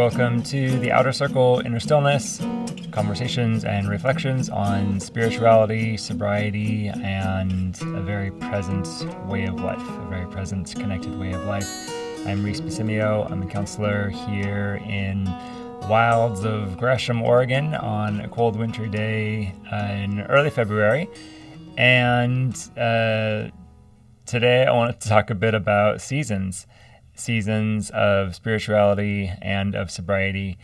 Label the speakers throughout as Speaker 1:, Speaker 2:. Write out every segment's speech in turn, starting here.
Speaker 1: Welcome to the Outer Circle, Inner Stillness, conversations and reflections on spirituality, sobriety, and a very present way of life, a very present, connected way of life. I'm Rhys. I'm a counselor here in the wilds of Gresham, Oregon on a cold wintry day in early February. And today I want to talk a bit about seasons of spirituality and of sobriety.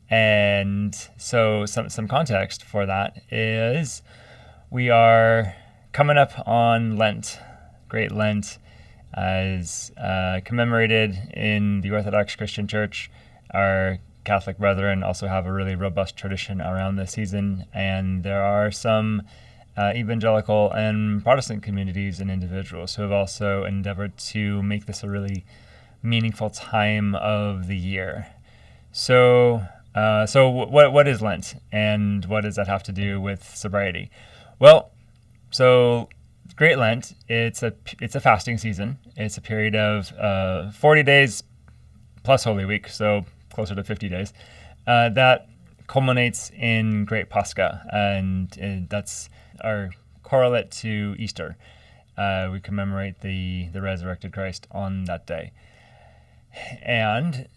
Speaker 1: And so some context for that is we are coming up on Lent, Great Lent, as commemorated in the Orthodox Christian Church. Our Catholic brethren also have a really robust tradition around this season, and there are some evangelical and Protestant communities and individuals who have also endeavored to make this a really meaningful time of the year. So what is Lent, and what does that have to do with sobriety? Well, so Great Lent, it's a fasting season. It's a period of 40 days plus Holy Week, so closer to 50 days. That culminates in Great Pascha, and that's our correlate to Easter. We commemorate the resurrected Christ on that day. And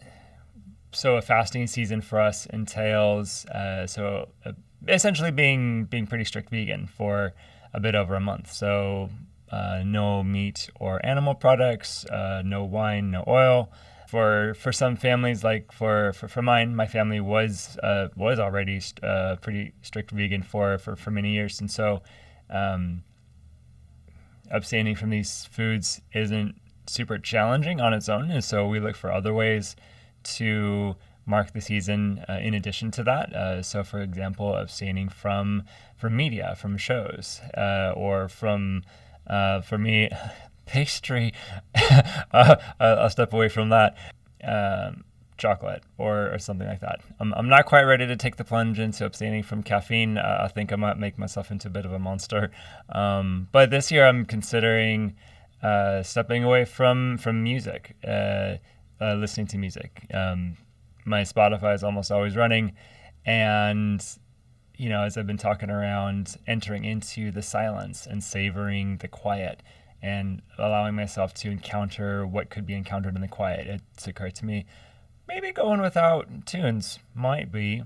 Speaker 1: so a fasting season for us entails essentially being pretty strict vegan for a bit over a month. So no meat or animal products, no wine, no oil. For some families, like for mine, my family was already pretty strict vegan for many years, and so abstaining from these foods isn't super challenging on its own, and so we look for other ways to mark the season in addition to that. So, for example, abstaining from media, from shows, or from, for me, pastry. I'll step away from that. Chocolate or something like that. I'm not quite ready to take the plunge into abstaining from caffeine. I think I might make myself into a bit of a monster. But this year I'm considering stepping away from music, listening to music. My Spotify is almost always running, and as I've been talking around, entering into the silence and savoring the quiet and allowing myself to encounter what could be encountered in the quiet, it's occurred to me, maybe going without tunes might be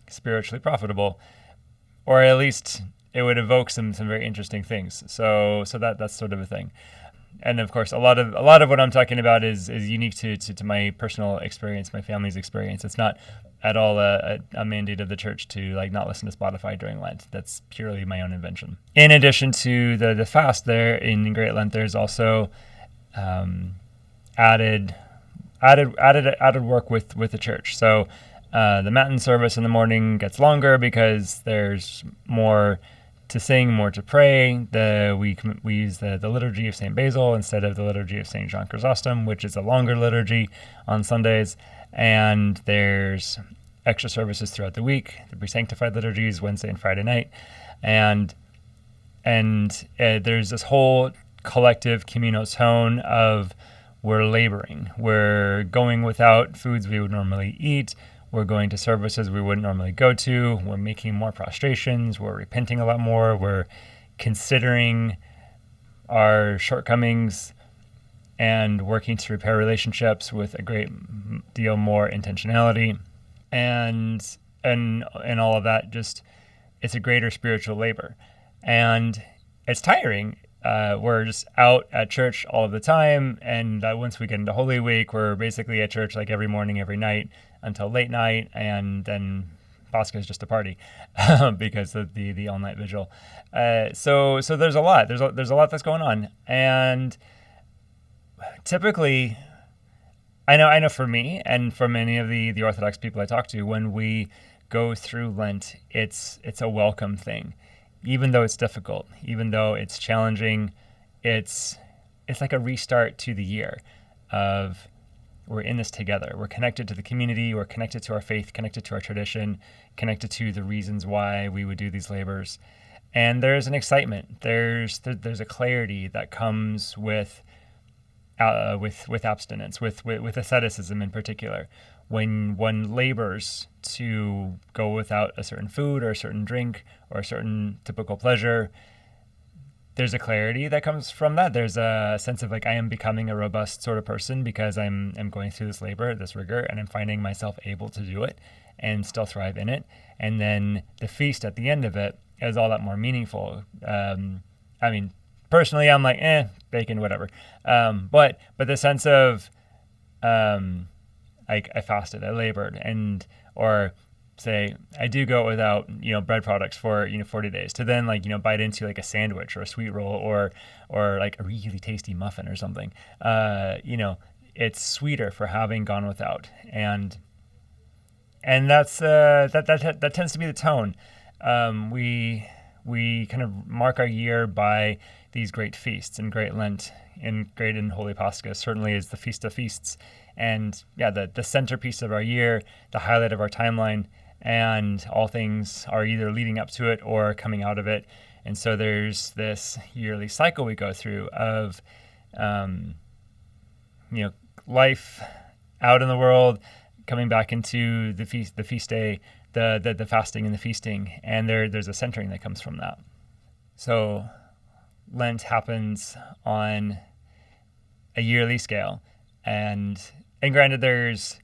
Speaker 1: spiritually profitable, or at least it would evoke some very interesting things. So that's sort of a thing. And of course, a lot of what I'm talking about is unique to my personal experience, my family's experience. It's not at all a mandate of the church to not listen to Spotify during Lent. That's purely my own invention. In addition to the fast, there in Great Lent, there's also added work with the church. So the Matin service in the morning gets longer because there's more to sing, more to pray. We use the liturgy of St. Basil instead of the liturgy of St. John Chrysostom, which is a longer liturgy on Sundays. And there's extra services throughout the week, the pre-sanctified liturgies, Wednesday and Friday night. And there's this whole collective communal tone of we're laboring. We're going without foods we would normally eat. We're going to services we wouldn't normally go to. We're making more prostrations. We're repenting a lot more. We're considering our shortcomings and working to repair relationships with a great deal more intentionality. And all of that, just, it's a greater spiritual labor. And it's tiring. We're just out at church all of the time, and once we get into Holy Week, we're basically at church every morning, every night until late night, and then Pascha is just a party because of the all-night vigil. So there's a lot. There's a lot that's going on, and typically, I know for me and for many of the Orthodox people I talk to, when we go through Lent, it's a welcome thing. Even though it's difficult, even though it's challenging, it's like a restart to the year of we're in this together. We're connected to the community. We're connected to our faith, connected to our tradition, connected to the reasons why we would do these labors. And there's an excitement. There's a clarity that comes with abstinence, with asceticism in particular, when one labors to go without a certain food or a certain drink or a certain typical pleasure, there's a clarity that comes from that. There's a sense of like, I am becoming a robust sort of person because I'm going through this labor, this rigor, and I'm finding myself able to do it and still thrive in it. And then the feast at the end of it is all that more meaningful. I mean, personally, I'm like, bacon, whatever. But the sense of, like, I fasted, I labored, or say I do go without, bread products for, 40 days to then like, bite into like a sandwich or a sweet roll or like a really tasty muffin or something. It's sweeter for having gone without. And that's, that tends to be the tone. We kind of mark our year by these great feasts, and Great Lent and Great and Holy Pascha certainly is the Feast of Feasts. And yeah, the centerpiece of our year, the highlight of our timeline, and all things are either leading up to it or coming out of it. And so there's this yearly cycle we go through of, life out in the world, coming back into the feast day, the fasting and the feasting, and there's a centering that comes from that. So Lent happens on a yearly scale, and granted, there's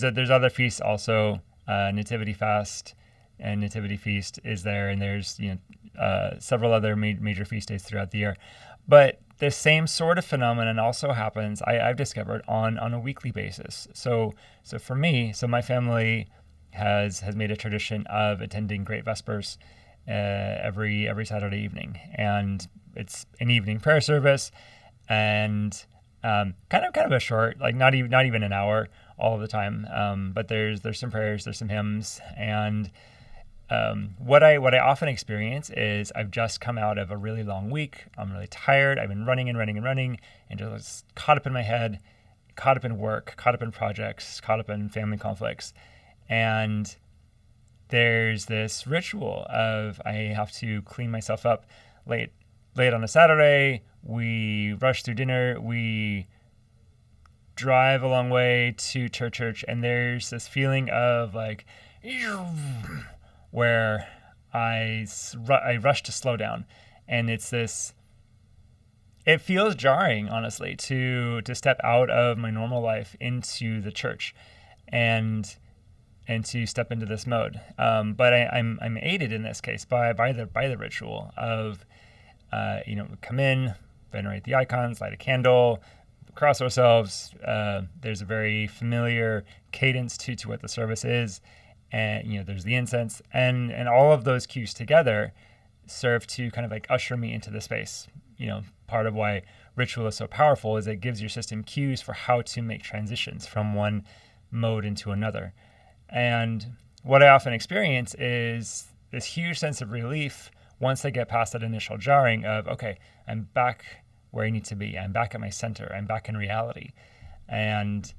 Speaker 1: other feasts also. Nativity fast and Nativity feast is there, and there's several other major feast days throughout the year. But the same sort of phenomenon also happens, I've discovered, on a weekly basis. So for me, my family has made a tradition of attending Great Vespers every Saturday evening, and it's an evening prayer service, and kind of a short, like not even an hour all of the time. But there's some prayers, there's some hymns, and what I often experience is I've just come out of a really long week. I'm really tired. I've been running, and just caught up in my head, caught up in work, caught up in projects, caught up in family conflicts, and there's this ritual of I have to clean myself up late on a Saturday. We rush through dinner. We drive a long way to church, and there's this feeling of like, where I rush to slow down, and it's this. It feels jarring, honestly, to step out of my normal life into the church, and to step into this mode. But I'm aided in this case by the ritual of, come in, venerate the icons, light a candle, cross ourselves. There's a very familiar cadence to what the service is, and there's the incense, and all of those cues together serve to kind of like usher me into the space. Part of why ritual is so powerful is it gives your system cues for how to make transitions from one mode into another. And what I often experience is this huge sense of relief once I get past that initial jarring of, okay, I'm back where I need to be. I'm back at my center. I'm back in reality. And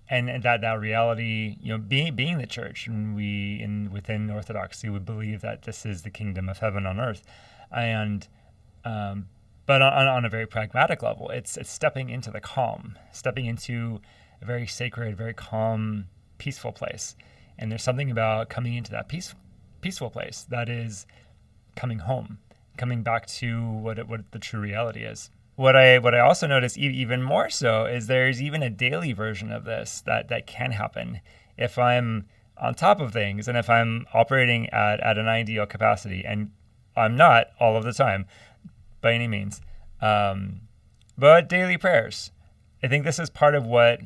Speaker 1: that reality, being the church, and within Orthodoxy would believe that this is the kingdom of heaven on earth. And but on a very pragmatic level, it's stepping into the calm, stepping into a very sacred, very calm, peaceful place. And there's something about coming into that peaceful place that is coming home, coming back to what the true reality is. What I also notice even more so is there's even a daily version of this that can happen if I'm on top of things and if I'm operating at an ideal capacity, and I'm not all of the time by any means. But daily prayers, I think this is part of what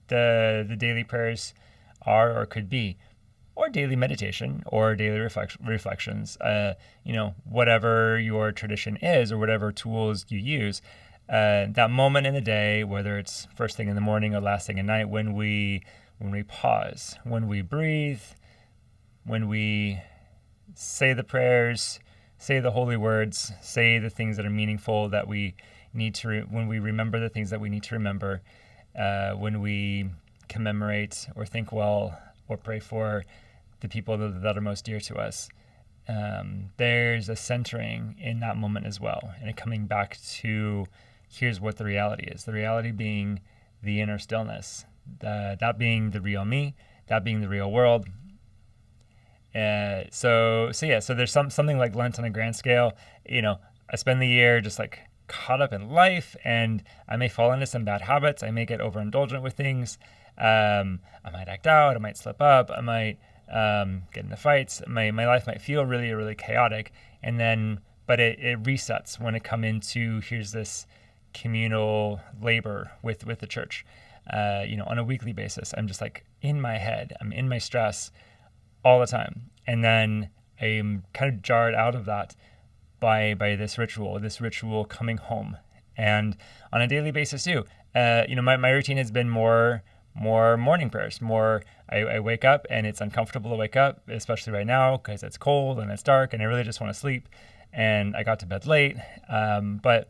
Speaker 1: the daily prayers are or could be, or daily meditation or daily reflections, whatever your tradition is or whatever tools you use, that moment in the day, whether it's first thing in the morning or last thing at night, when we pause, when we breathe, when we say the prayers, say the holy words, say the things that are meaningful that we need to, when we remember the things that we need to remember, when we commemorate or think well or pray for the people that are most dear to us. There's a centering in that moment as well, and a coming back to here's what the reality is. The reality being the inner stillness, that being the real me, that being the real world. So there's something like Lent on a grand scale. I spend the year just like caught up in life, and I may fall into some bad habits. I may get overindulgent with things. I might act out. I might slip up. I might get into fights. My life might feel really, really chaotic, but it resets when it come into here's this communal labor with the church. On a weekly basis, I'm just like in my head. I'm in my stress all the time, and then I'm kind of jarred out of that by this ritual coming home, and on a daily basis too. My routine has been more morning prayers. I wake up and it's uncomfortable to wake up, especially right now because it's cold and it's dark and I really just want to sleep. And I got to bed late, but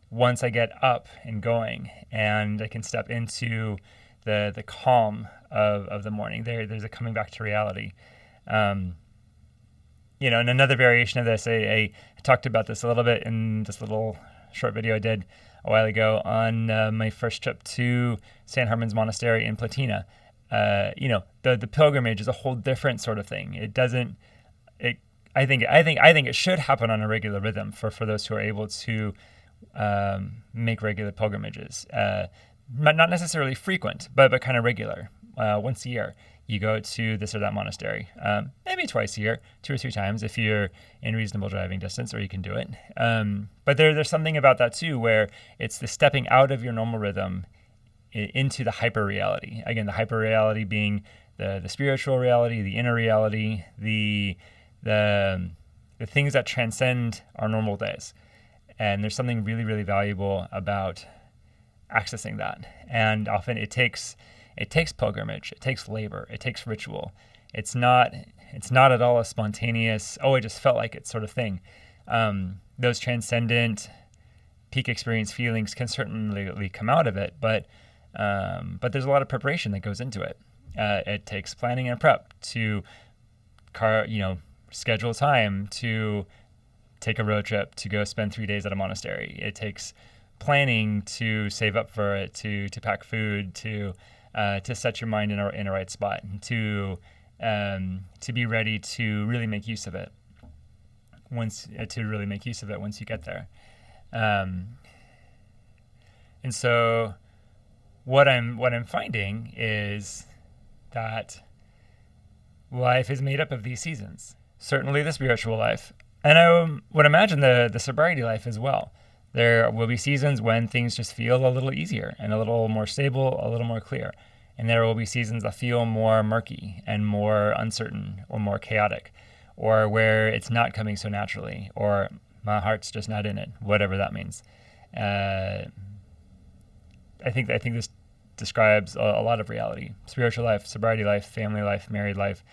Speaker 1: once I get up and going and I can step into the calm of the morning, there's a coming back to reality. And another variation of this, I talked about this a little bit in this little short video I did a while ago on my first trip to St. Herman's Monastery in Platina. The pilgrimage is a whole different sort of thing. I think it should happen on a regular rhythm for those who are able to make regular pilgrimages. Not necessarily frequent, but kind of regular. Once a year, you go to this or that monastery. Maybe twice a year, 2 or 3 times if you're in reasonable driving distance, or you can do it. But there's something about that too, where it's the stepping out of your normal rhythm into the hyper reality. Again, the hyper reality being the spiritual reality, the inner reality, the things that transcend our normal days. And there's something really, really valuable about accessing that. And often it takes pilgrimage, it takes labor, it takes ritual. It's not at all a spontaneous, I just felt like it sort of thing. Those transcendent peak experience feelings can certainly come out of it, but there's a lot of preparation that goes into it. It takes planning and prep to schedule time to take a road trip to go spend 3 days at a monastery. It takes planning to save up for it, to pack food, to set your mind in a right spot, to be ready to really make use of it once you get there. And so what I'm finding is that life is made up of these seasons. Certainly the spiritual life, and I would imagine the sobriety life as well. There will be seasons when things just feel a little easier and a little more stable, a little more clear. And there will be seasons that feel more murky and more uncertain or more chaotic, or where it's not coming so naturally, or my heart's just not in it, whatever that means. I think this describes a lot of reality: spiritual life, sobriety life, family life, married life.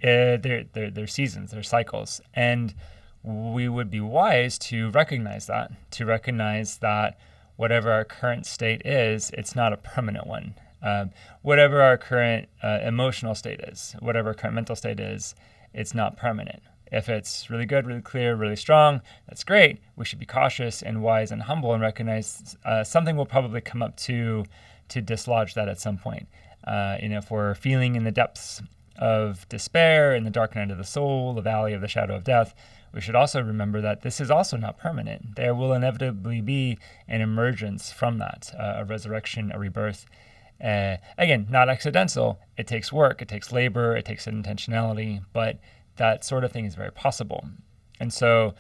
Speaker 1: They're seasons, they're cycles, and we would be wise to recognize that whatever our current state is, it's not a permanent one. Whatever our current emotional state is, whatever our current mental state is, it's not permanent. If it's really good, really clear, really strong, that's great. We should be cautious and wise and humble and recognize something will probably come up to dislodge that at some point. If we're feeling in the depths of despair, in the dark night of the soul, the valley of the shadow of death, we should also remember that this is also not permanent. There will inevitably be an emergence from that, a resurrection, a rebirth. Again, not accidental. It takes work, it takes labor, it takes intentionality, but that sort of thing is very possible. And so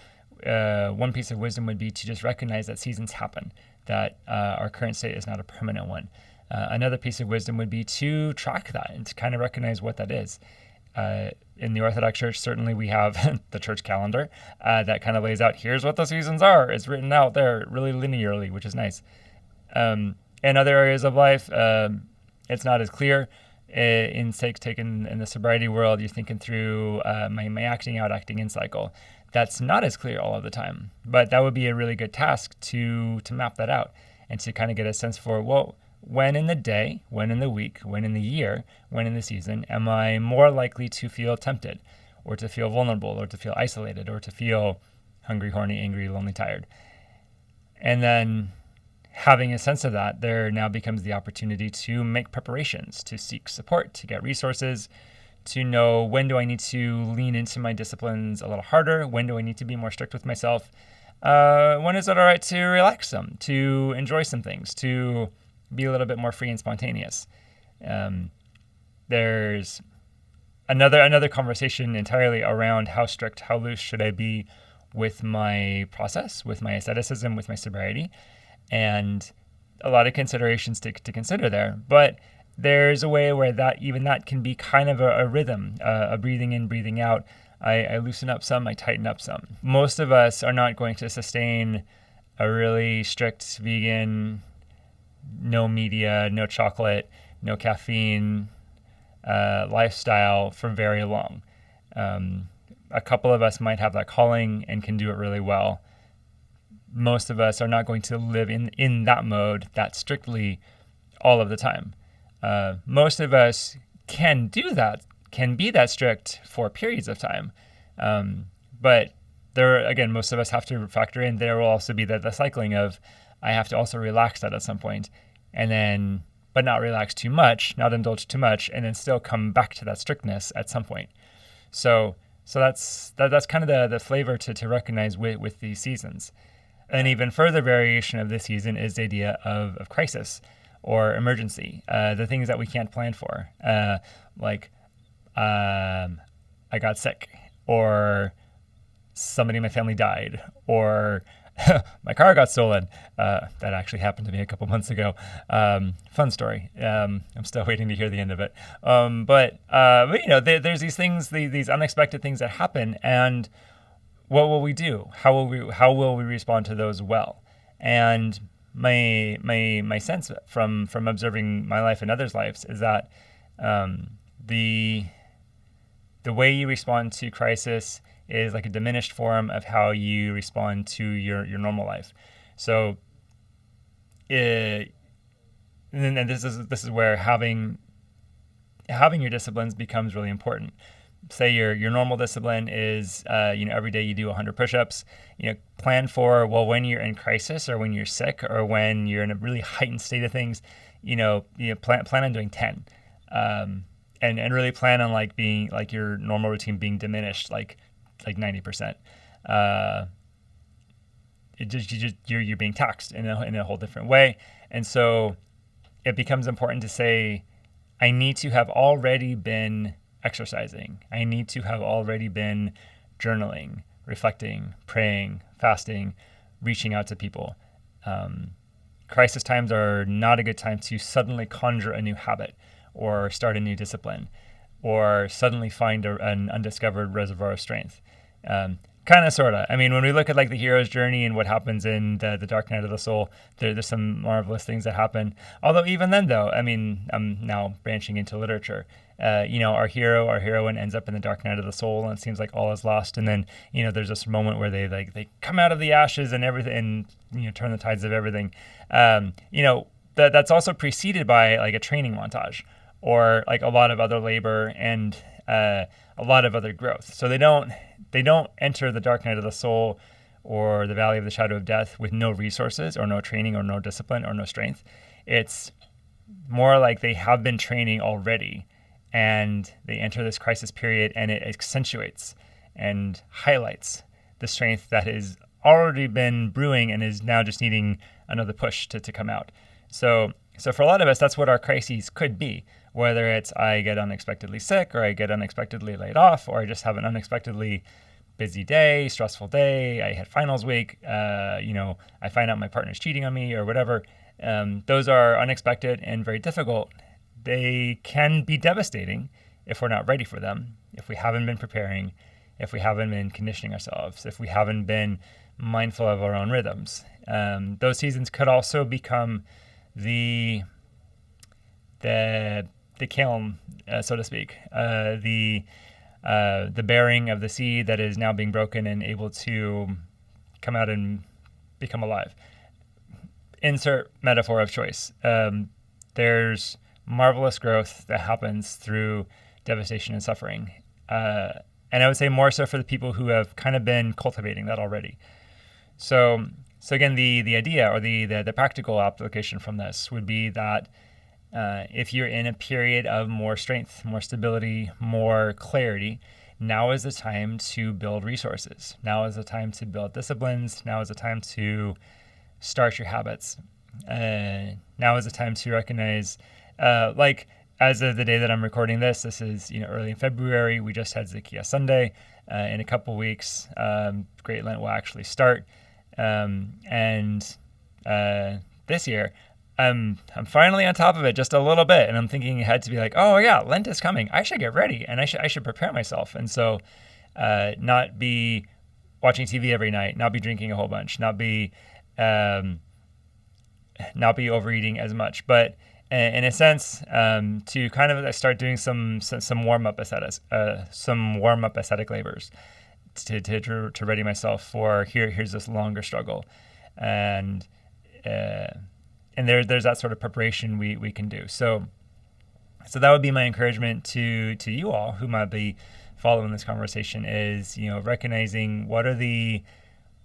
Speaker 1: one piece of wisdom would be to just recognize that seasons happen, that our current state is not a permanent one. Another piece of wisdom would be to track that and to kind of recognize what that is. In the Orthodox Church, certainly we have the church calendar that kind of lays out, here's what the seasons are. It's written out there really linearly, which is nice. In other areas of life, it's not as clear. In taken in the sobriety world, you're thinking through my acting out, acting in cycle. That's not as clear all of the time, but that would be a really good task to map that out and to kind of get a sense for, well, when in the day, when in the week, when in the year, when in the season, am I more likely to feel tempted or to feel vulnerable or to feel isolated or to feel hungry, horny, angry, lonely, tired? And then having a sense of that, there now becomes the opportunity to make preparations, to seek support, to get resources, to know when do I need to lean into my disciplines a little harder, when do I need to be more strict with myself, when is it all right to relax some, to enjoy some things, to be a little bit more free and spontaneous. There's another conversation entirely around how strict, how loose should I be with my process, with my asceticism, with my sobriety, and a lot of considerations to consider there. But there's a way where that can be kind of a rhythm, a breathing in, breathing out. I loosen up some, I tighten up some. Most of us are not going to sustain a really strict vegan, no media, no chocolate, no caffeine lifestyle for very long. A couple of us might have that calling and can do it really well. Most of us are not going to live in that mode that strictly all of the time. Most of us can do that, can be that strict for periods of time. But there, again, most of us have to factor in, there will also be the cycling of, I have to also relax that at some point, and then, but not relax too much, not indulge too much, and then still come back to that strictness at some point. So that's kind of the flavor to recognize with these seasons. An even further variation of this season is the idea of crisis or emergency, the things that we can't plan for, like I got sick, or somebody in my family died, or my car got stolen. That actually happened to me a couple months ago. Fun story. I'm still waiting to hear the end of it. But there's these things, these unexpected things that happen, and what will we do? How will we respond to those well? And my sense from observing my life and others' lives is that the way you respond to crisis is like a diminished form of how you respond to your normal life. So, and this is where having your disciplines becomes really important. Say your normal discipline is every day you do 100 push-ups. Plan for, well, when you're in crisis or when you're sick or when you're in a really heightened state of things, plan on doing 10, and really plan on like being like your normal routine being diminished like 90%. You're being taxed in a whole different way, and so it becomes important to say, I need to have already been exercising. I need to have already been journaling, reflecting, praying, fasting, reaching out to people. Crisis times are not a good time to suddenly conjure a new habit or start a new discipline or suddenly find an undiscovered reservoir of strength. Kind of, sort of. I mean, when we look at like the hero's journey and what happens in the dark night of the soul, there's some marvelous things that happen. Although even then, though, I mean, I'm now branching into literature. Our hero, our heroine ends up in the dark night of the soul, and it seems like all is lost. And then, there's this moment where they come out of the ashes and everything, and turn the tides of everything. That's also preceded by like a training montage or like a lot of other labor and a lot of other growth. So they don't enter the dark night of the soul or the valley of the shadow of death with no resources or no training or no discipline or no strength. It's more like they have been training already, and they enter this crisis period, and it accentuates and highlights the strength that has already been brewing and is now just needing another push to come out. So for a lot of us, that's what our crises could be. Whether it's I get unexpectedly sick, or I get unexpectedly laid off, or I just have an unexpectedly busy day, stressful day, I had finals week, I find out my partner's cheating on me or whatever. Those are unexpected and very difficult. They can be devastating if we're not ready for them, if we haven't been preparing, if we haven't been conditioning ourselves, if we haven't been mindful of our own rhythms. Those seasons could also become the kiln, so to speak, the bearing of the seed that is now being broken and able to come out and become alive. Insert metaphor of choice. There's marvelous growth that happens through devastation and suffering. And I would say more so for the people who have kind of been cultivating that already. So So again, the idea or the practical application from this would be that if you're in a period of more strength, more stability, more clarity, now is the time to build resources. Now is the time to build disciplines. Now is the time to start your habits. Now is the time to recognize, like as of the day that I'm recording this is early in February. We just had Zacchaeus Sunday. In a couple weeks, Great Lent will actually start. And this year, I'm finally on top of it just a little bit, and I'm thinking ahead to be like, oh yeah, Lent is coming. I should get ready, and I should prepare myself. And so, not be watching TV every night, not be drinking a whole bunch, not be overeating as much, but in a sense, to kind of start doing some warm up ascetics, some warm up ascetic labors, to ready myself for here's this longer struggle, and there's that sort of preparation we can do. So that would be my encouragement to you all who might be following this conversation is recognizing what are the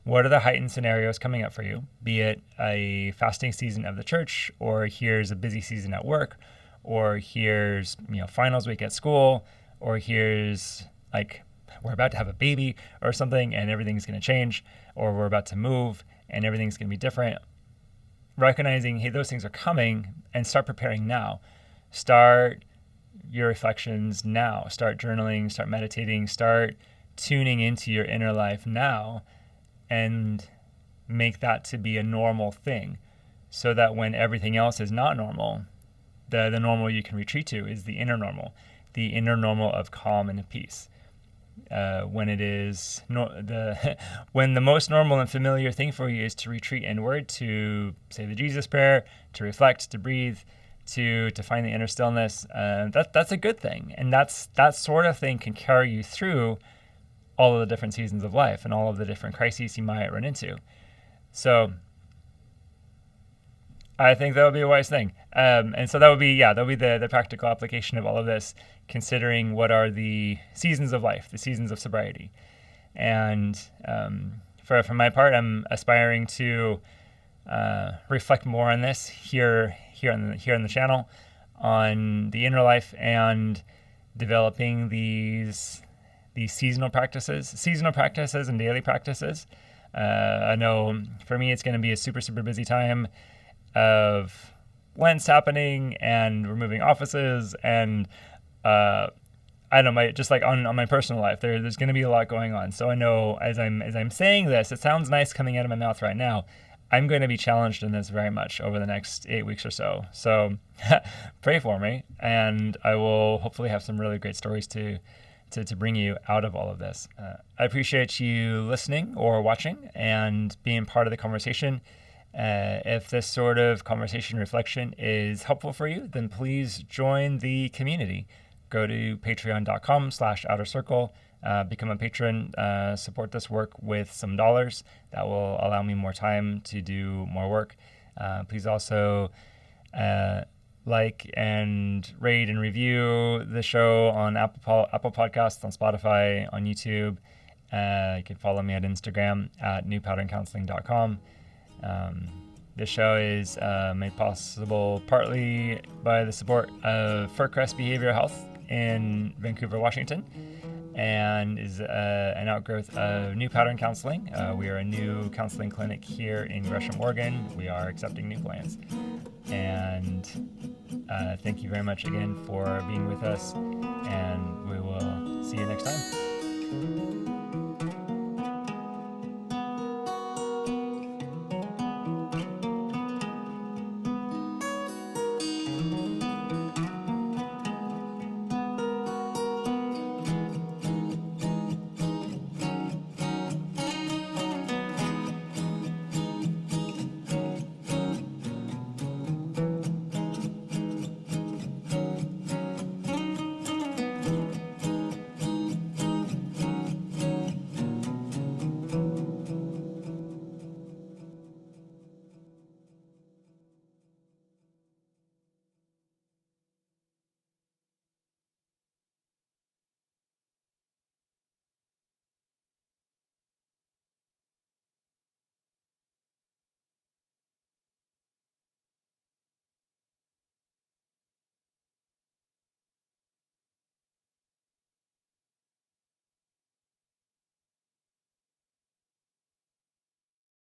Speaker 1: heightened scenarios coming up for you, be it a fasting season of the church, or here's a busy season at work, or here's finals week at school, or here's like we're about to have a baby or something and everything's going to change, or we're about to move and everything's going to be different. Recognizing, hey, those things are coming, and start preparing now. Start your reflections now. Start journaling, start meditating, start tuning into your inner life now, and make that to be a normal thing, so that when everything else is not normal, the normal you can retreat to is the inner normal of calm and peace. When it is when the most normal and familiar thing for you is to retreat inward, to say the Jesus prayer, to reflect, to breathe, to find the inner stillness, that's a good thing, and that sort of thing can carry you through all of the different seasons of life and all of the different crises you might run into. So I think that would be a wise thing. And so that would be the practical application of all of this, considering what are the seasons of life, the seasons of sobriety. And for my part, I'm aspiring to reflect more on this here on the channel, on the inner life and developing these seasonal practices and daily practices. I know for me, it's going to be a super, super busy time of Lent's happening, and we're moving offices, and I don't know, just like on my personal life, there's going to be a lot going on. So I know as I'm saying this, it sounds nice coming out of my mouth right now. I'm going to be challenged in this very much over the next 8 weeks or so. So pray for me, and I will hopefully have some really great stories to bring you out of all of this. I appreciate you listening or watching and being part of the conversation. If this sort of conversation reflection is helpful for you, then please join the community. Go to patreon.com/outercircle, become a patron, support this work with some dollars. That will allow me more time to do more work. Please also like and rate and review the show on Apple Podcasts, on Spotify, on YouTube. You can follow me at Instagram at newpatterncounseling.com. This show is made possible partly by the support of Furcrest Behavioral Health in Vancouver, Washington, and is an outgrowth of New Pattern Counseling. We are a new counseling clinic here in Gresham, Oregon. We are accepting new clients. And thank you very much again for being with us, and we will see you next time.